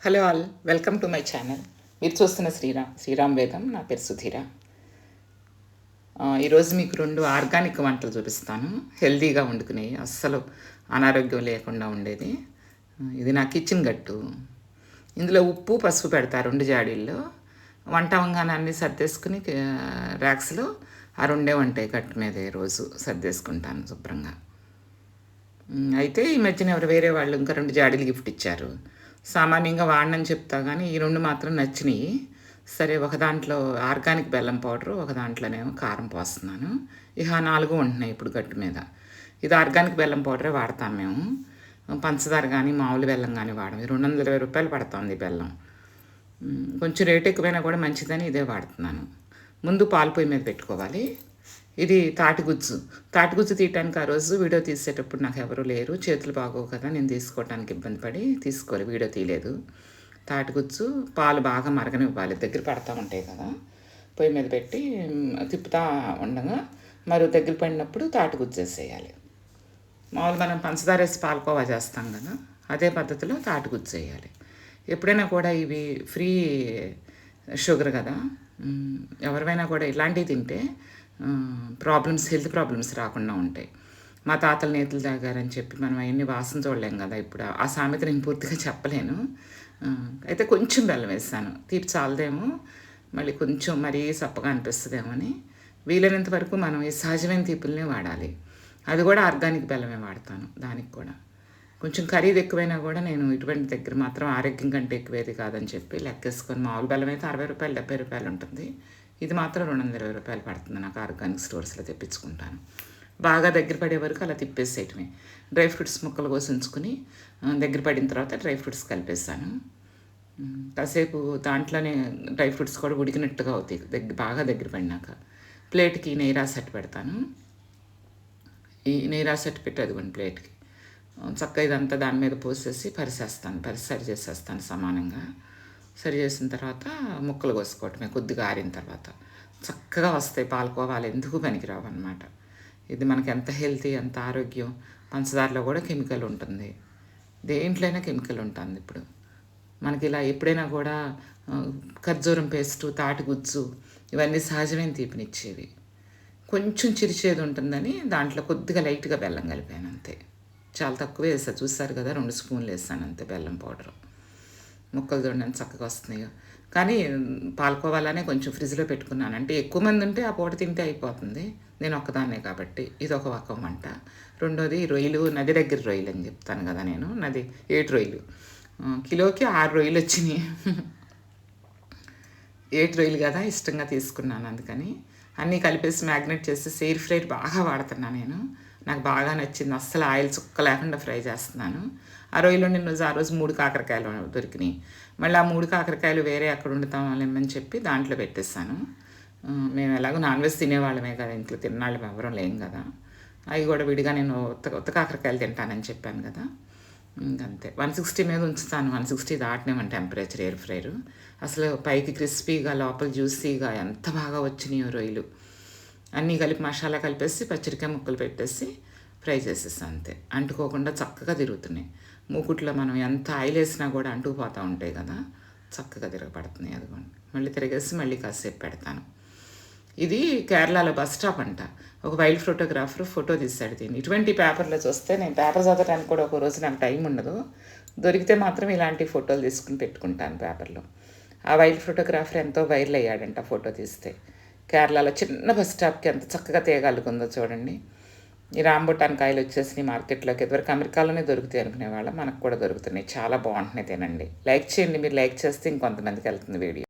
Hello all, welcome to my channel. మీరు చూస్తున్న శ్రీరామ్ వేదం. నా పేరు సుధీర. ఈరోజు మీకు 2 ఆర్గానిక్ వంటలు చూపిస్తాను. హెల్తీగా వండుకునేవి, అస్సలు అనారోగ్యం లేకుండా ఉండేది. ఇది నా కిచెన్ గట్టు. ఇందులో ఉప్పు పసుపు పెడతా 2 జాడీల్లో. వంట అవంగానే అన్నీ సర్దేసుకుని ర్యాక్స్లో ఆ 2 ఉంటాయి గట్టు మీదే రోజు సర్దేసుకుంటాను శుభ్రంగా. అయితే ఈ మధ్యన ఎవరు వేరే వాళ్ళు ఇంకా 2 జాడీలు గిఫ్ట్ ఇచ్చారు. సామాన్యంగా వాడనని చెప్తా కానీ ఈ 2 మాత్రం నచ్చినాయి. సరే, ఒక దాంట్లో ఆర్గానిక్ బెల్లం పౌడరు, ఒక దాంట్లోనేమో కారం పోస్తున్నాను. ఇక 4 ఉంటున్నాయి ఇప్పుడు గట్టు మీద. ఇది ఆర్గానిక్ బెల్లం పౌడరే వాడతాం మేము. పంచదార కానీ మామూలు బెల్లం కానీ వాడము. 220 రూపాయలు పడుతుంది బెల్లం. కొంచెం రేట్ ఎక్కువైనా కూడా మంచిదని ఇదే వాడుతున్నాను. ముందు పాలు పొయ్యి మీద పెట్టుకోవాలి. ఇది తాటిగుజ్జు తీయటానికి ఆ రోజు వీడియో తీసేటప్పుడు నాకు ఎవరు లేరు, చేతులు బాగోవు కదా, నేను తీసుకోవడానికి ఇబ్బంది పడి వీడియో తీయలేదు. తాటిగుజ్జు పాలు బాగా మరగనివ్వాలి, దగ్గర పడతా ఉంటాయి కదా, పొయ్యి మీద పెట్టి తిప్పుతా ఉండగా దగ్గర పడినప్పుడు తాటిగుజ్జు వేసేయాలి. మామూలు మనం పంచదార వేసి పాలకోవా చేస్తాం కదా, అదే పద్ధతిలో తాటిగుజ్జు వేయాలి. ఎప్పుడైనా కూడా ఇవి ఫ్రీ షుగర్ కదా, ఎవరైనా కూడా ఇలాంటివి తింటే హెల్త్ ప్రాబ్లమ్స్ రాకుండా ఉంటాయి. మా తాతలు నేతులు తాగారని చెప్పి మనం అవన్నీ వాసన చూడలేం కదా. ఇప్పుడు ఆ సామెత నేను పూర్తిగా చెప్పలేను. అయితే కొంచెం బెల్లం వేస్తాను, తీపి చాలదేమో, మళ్ళీ కొంచెం మరీ సప్పగా అనిపిస్తుందేమో అని. వీలైనంత వరకు మనం ఈ సహజమైన తీపులనే వాడాలి. అది కూడా ఆర్గానిక్ బెల్లమే వాడతాను. దానికి కూడా కొంచెం ఖరీదు ఎక్కువైనా కూడా నేను ఇటువంటి దగ్గర మాత్రం ఆరోగ్యం కంటే ఎక్కువేది కాదని చెప్పి లెక్కేసుకొని, మామూలు బెల్లం అయితే 60 రూపాయలు 70 రూపాయలు ఉంటుంది. ఇది మాత్రం 220 రూపాయలు పడుతుంది. నాకు ఆర్గానిక్ స్టోర్స్లో తెప్పించుకుంటాను. బాగా దగ్గర పడే వరకు అలా తిప్పేసేయటమే. డ్రై ఫ్రూట్స్ ముక్కలు కోసి ఉంచుకుని దగ్గర పడిన తర్వాత డ్రై ఫ్రూట్స్ కలిపేస్తాను. కాసేపు దాంట్లోనే డ్రై ఫ్రూట్స్ కూడా ఉడికినట్టుగా అవుతాయి బాగా దగ్గర పడినాక. ప్లేట్కి నెయ్యి రాసెట్ పెడతాను. ఈ నెయ్యి రాసెట్ పెట్టి అదిగోండి ప్లేట్కి చక్కగా ఇదంతా దాని మీద పోసేసి సరి చేసేస్తాను సమానంగా. సరి చేసిన తర్వాత ముక్కలు కోసుకోవటమే కొద్దిగా ఆరిన తర్వాత. చక్కగా వస్తాయి పాలకోవాలు, ఎందుకు పనికిరావు అనమాట. ఇది మనకి ఎంత హెల్తీ, ఎంత ఆరోగ్యం. పంచదారలో కూడా కెమికల్ ఉంటుంది, దేంట్లోనైనా కెమికల్ ఉంటుంది. ఇప్పుడు మనకి ఇలా ఎప్పుడైనా కూడా ఖర్జూరం పేస్టు, తాటిగుజ్జు ఇవన్నీ సహజమైన తీపినిచ్చేవి. కొంచెం చిరిచేది ఉంటుందని దాంట్లో కొద్దిగా లైట్గా బెల్లం కలిపాను అంతే. చాలా తక్కువ వేస్తాను, చూస్తారు కదా, 2 స్పూన్లు వేస్తాను అంతే బెల్లం పౌడరు. ముక్కలు చూడండి చక్కగా వస్తున్నాయో. కానీ పాలకోవాలనే కొంచెం ఫ్రిడ్జ్లో పెట్టుకున్నాను. అంటే ఎక్కువ మంది ఉంటే ఆ పూట తింటే అయిపోతుంది, నేను ఒక్కదాన్నే కాబట్టి ఇది ఒక వంట. రెండోది రొయ్యలు, నది దగ్గర రొయ్యలు అని చెప్తాను కదా నేను. 7 రొయ్యలు, కిలోకి 6 రొయ్యలు వచ్చినాయి. 7 రొయ్యలు కదా, ఇష్టంగా తీసుకున్నాను. అందుకని అన్నీ కలిపేసి మ్యాగ్నెట్ చేసి ఎయిర్ ఫ్రైర్ బాగా వాడుతున్నాను నేను. నాకు బాగా నచ్చింది, అస్సలు ఆయిల్ చుక్క లేకుండా ఫ్రై చేస్తున్నాను. ఆ రొయ్యలో నేను ఆ రోజు 3 కాకరకాయలు దొరికినాయి. మళ్ళీ ఆ 3 కాకరకాయలు వేరే అక్కడ వండుతామని చెప్పి దాంట్లో పెట్టేస్తాను. మేము ఎలాగో నాన్ వెజ్ తినేవాళ్ళమే కదా, ఇంట్లో తిన్నాళ్ళం ఎవరం లేం కదా. అవి కూడా విడిగా నేను కొత్త కాకరకాయలు తింటానని చెప్పాను కదా, ఇంకంతే. 160 మీద ఉంచుతాను. 160 దాటినేమని టెంపరేచర్ ఎయిర్ ఫ్రైర్. అసలు పైకి క్రిస్పీగా లోపల జ్యూసీగా ఎంత బాగా వచ్చినాయో రొయ్యలు. అన్నీ కలిపి మసాలా కలిపేసి పచ్చిరికాయ ముక్కలు పెట్టేసి ఫ్రై చేసేస్తాను అంతే. అంటుకోకుండా చక్కగా తిరుగుతున్నాయి. మూకుట్లో మనం ఎంత ఆయిల్ వేసినా కూడా అంటుకుపోతూ ఉంటాయి కదా, చక్కగా తిరగబడుతున్నాయి. అదిగోండి మళ్ళీ తిరిగేసి మళ్ళీ కాసేపు పెడతాను. ఇది కేరళలో బస్ స్టాప్ అంట. ఒక వైల్డ్ ఫోటోగ్రాఫర్ ఫోటో తీశాడు దీన్ని. ఇటువంటి పేపర్లో చూస్తే, నేను పేపర్ చదవడానికి కూడా ఒక రోజు నాకు టైం ఉండదు, దొరికితే మాత్రం ఇలాంటి ఫోటోలు తీసుకుని పెట్టుకుంటాను పేపర్లో. ఆ వైల్డ్ ఫోటోగ్రాఫర్ ఎంతో వైరల్ అయ్యాడంట ఫోటో తీస్తే. కేరళలో చిన్న బస్ స్టాప్కి ఎంత చక్కగా తీయగలుగుందో చూడండి. ఈ రాంబుటాన్ కాయలు వచ్చేసి మార్కెట్లోకి ఎదువరకు అమెరికాలోనే దొరుకుతాయి అనుకునేవాళ్ళం, మనకు కూడా దొరుకుతున్నాయి. చాలా బాగుంటున్నాయి, తినండి. లైక్ చేయండి, మీరు లైక్ చేస్తే ఇంకొంతమందికి వెళ్తుంది వీడియో.